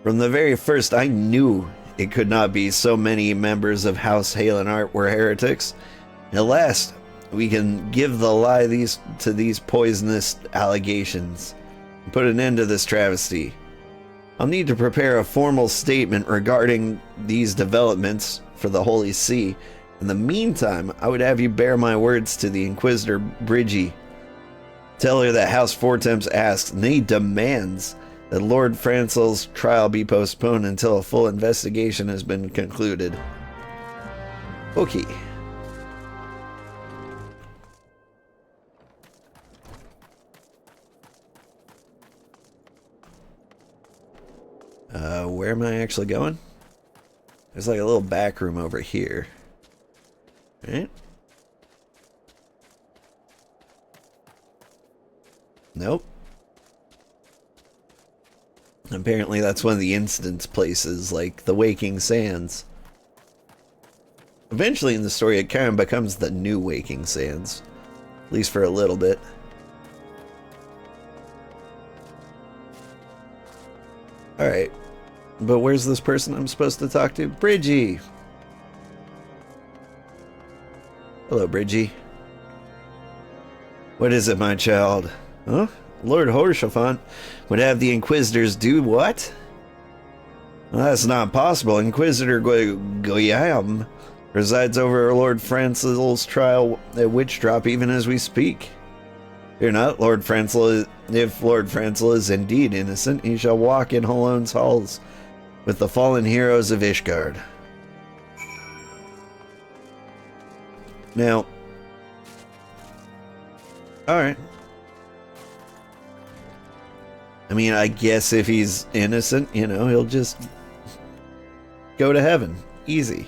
From the very first, I knew it could not be so many members of House Halenart were heretics. At last, we can give the lie to these poisonous allegations and put an end to this travesty. I'll need to prepare a formal statement regarding these developments for the Holy See. In the meantime, I would have you bear my words to the Inquisitor Bridgie. Tell her that House Fortemps asks, nay demands, that Lord Francel's trial be postponed until a full investigation has been concluded. Okay. Where am I actually going? There's like a little back room over here. Right? Nope. Apparently that's one of the instance places, like the Waking Sands. Eventually in the story it kind of becomes the new Waking Sands. At least for a little bit. Alright. But where's this person I'm supposed to talk to? Bridgie! Hello, Bridgie. What is it, my child? Huh? Lord Horshaphant would have the Inquisitors do what? Well, that's not possible. Inquisitor Goyam presides over Lord Francel's trial at Witch Drop even as we speak. Fear not, Lord Francel. If Lord Francel is indeed innocent, he shall walk in Halone's halls with the fallen heroes of Ishgard. Now, alright. I mean, I guess if he's innocent, you know, he'll just go to heaven. Easy.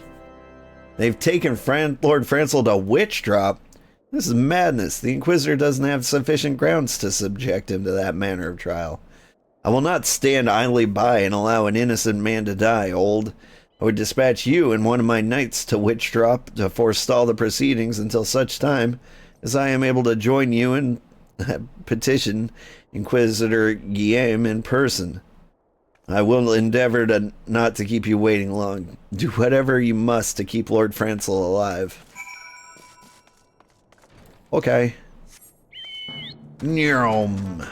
They've taken Lord Francel to Witch Drop. This is madness. The Inquisitor doesn't have sufficient grounds to subject him to that manner of trial. I will not stand idly by and allow an innocent man to die, old. I would dispatch you and one of my knights to Witch Drop to forestall the proceedings until such time as I am able to join you and petition Inquisitor Guillaume in person. I will endeavor not to keep you waiting long. Do whatever you must to keep Lord Francel alive. Okay. Nyom.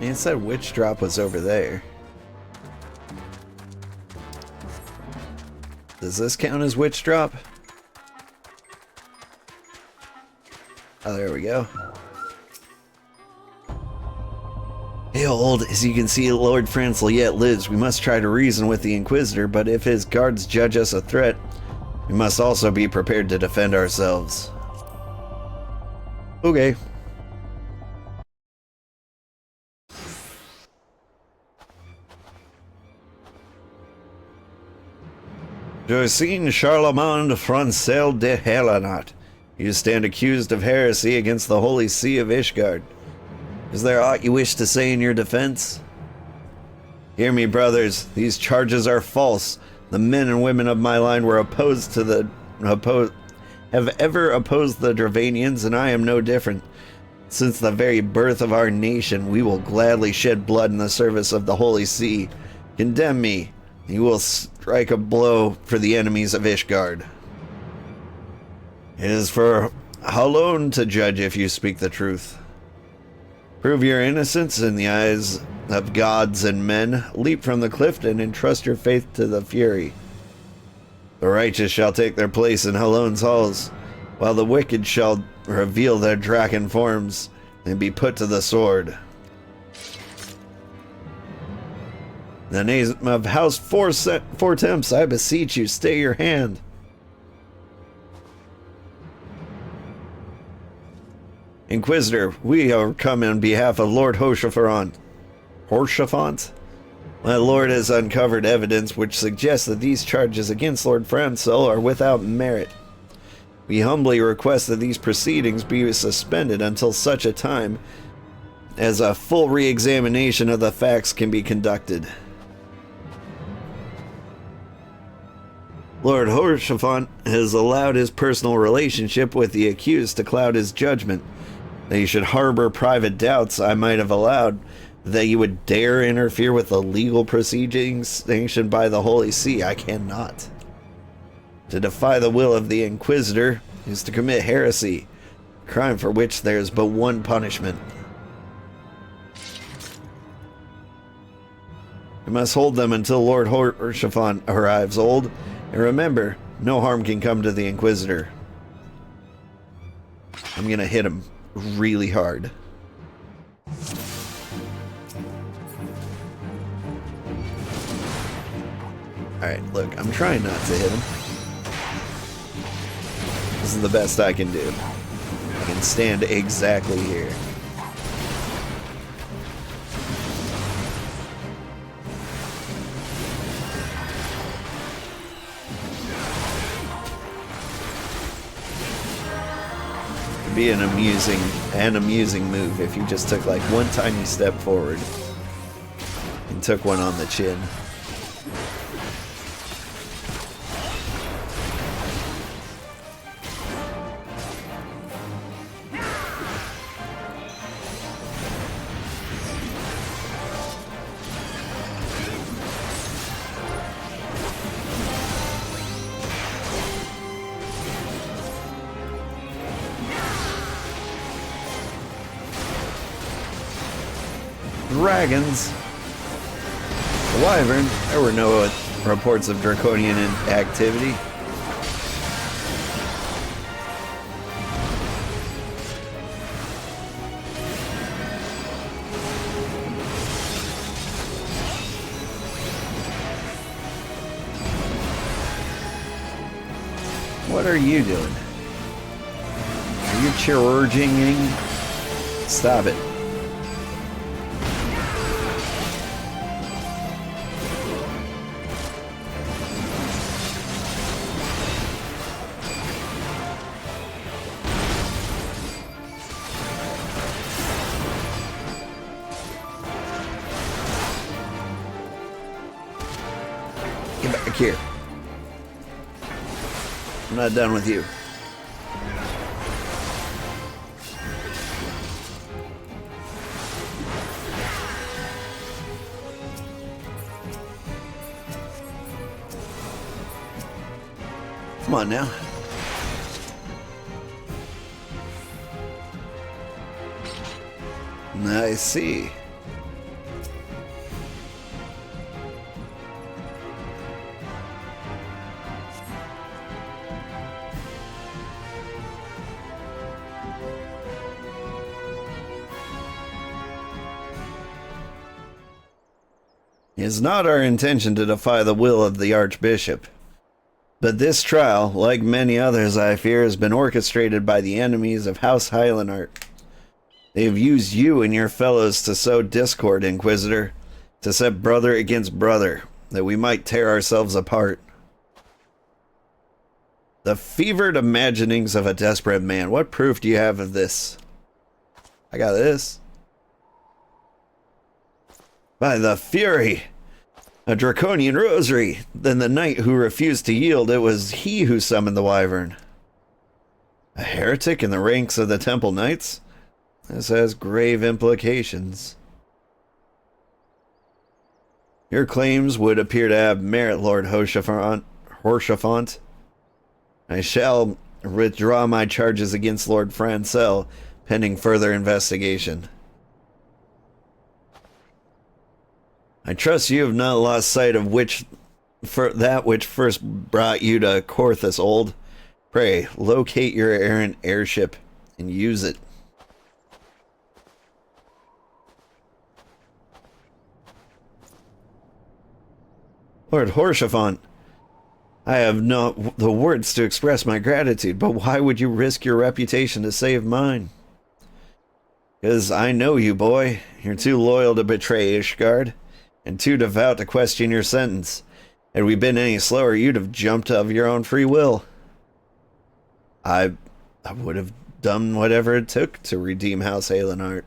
It said Witch Drop was over there. Does this count as Witch Drop? Oh, there we go. Hey, old, as you can see, Lord Francel yet lives. We must try to reason with the Inquisitor, but if his guards judge us a threat, we must also be prepared to defend ourselves. Okay. Josine Charlemagne Francel de Helenat, you stand accused of heresy against the Holy See of Ishgard. Is there aught you wish to say in your defense? Hear me, brothers. These charges are false. The men and women of my line were have ever opposed the Dravanians, and I am no different. Since the very birth of our nation, we will gladly shed blood in the service of the Holy See. Condemn me. You will strike a blow for the enemies of Ishgard. It is for Halone to judge if you speak the truth. Prove your innocence in the eyes of gods and men. Leap from the cliff and entrust your faith to the Fury. The righteous shall take their place in Halone's halls, while the wicked shall reveal their draken forms and be put to the sword. In the name of House Fortemps, I beseech you, stay your hand. Inquisitor, we are come on behalf of Lord Horshaphant. Horshaphant? My lord has uncovered evidence which suggests that these charges against Lord Francel are without merit. We humbly request that these proceedings be suspended until such a time as a full re-examination of the facts can be conducted. Lord Horshaphant has allowed his personal relationship with the accused to cloud his judgment. That you should harbor private doubts I might have allowed, that you would dare interfere with the legal proceedings sanctioned by the Holy See, I cannot. To defy the will of the Inquisitor is to commit heresy, a crime for which there is but one punishment. You must hold them until Lord Horshaphant arrives, old, and remember, no harm can come to the Inquisitor. I'm gonna hit him really hard. Alright, look, I'm trying not to hit him. This is the best I can do. I can stand exactly here. It'd be an amusing move if you just took like one tiny step forward and took one on the chin. Dragons. The Wyvern. There were no reports of draconian activity. What are you doing? Are you charging? Stop it. Get back here. I'm not done with you. Come on now. I see. It is not our intention to defy the will of the Archbishop. But this trial, like many others I fear, has been orchestrated by the enemies of House Hylanart. They have used you and your fellows to sow discord, Inquisitor, to set brother against brother, that we might tear ourselves apart. The fevered imaginings of a desperate man. What proof do you have of this? I got this. By the Fury! A draconian rosary! Then the knight who refused to yield, it was he who summoned the Wyvern. A heretic in the ranks of the Temple Knights? This has grave implications. Your claims would appear to have merit, Lord Horshaphant. I shall withdraw my charges against Lord Francel, pending further investigation. I trust you have not lost sight of that which first brought you to Coerthas, old. Pray, locate your errant airship and use it. Lord Horshaphant, I have not the words to express my gratitude, but why would you risk your reputation to save mine? Because I know you, boy. You're too loyal to betray Ishgard, and too devout to question your sentence. Had we been any slower, you'd have jumped of your own free will. I would have done whatever it took to redeem House Halenart.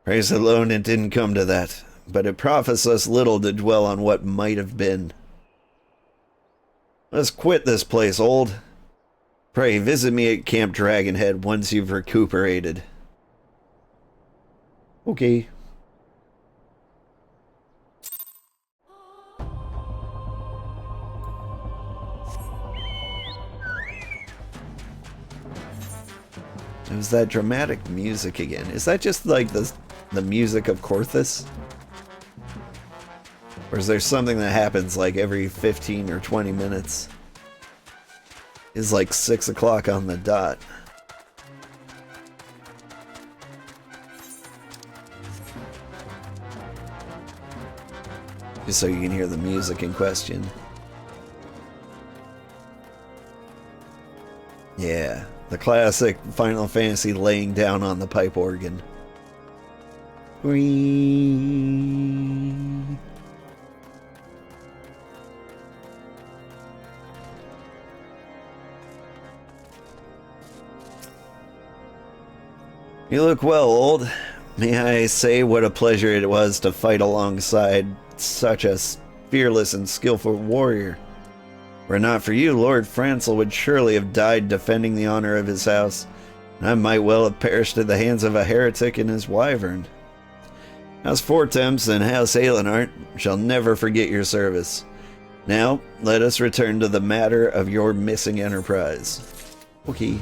Praise alone, it didn't come to that, but it profits us little to dwell on what might have been. Let's quit this place, old. Pray, visit me at Camp Dragonhead once you've recuperated. Okay. It was that dramatic music again. Is that just like the music of Coerthas? Or is there something that happens like every 15 or 20 minutes? It's like 6 o'clock on the dot. Just so you can hear the music in question. Yeah, the classic Final Fantasy laying down on the pipe organ. Whee. You look well, old. May I say what a pleasure it was to fight alongside such a fearless and skillful warrior. Were it not for you, Lord Francel would surely have died defending the honor of his house, and I might well have perished at the hands of a heretic and his wyvern. House Fortemps and House Halenart shall never forget your service. Now, let us return to the matter of your missing enterprise. Okay.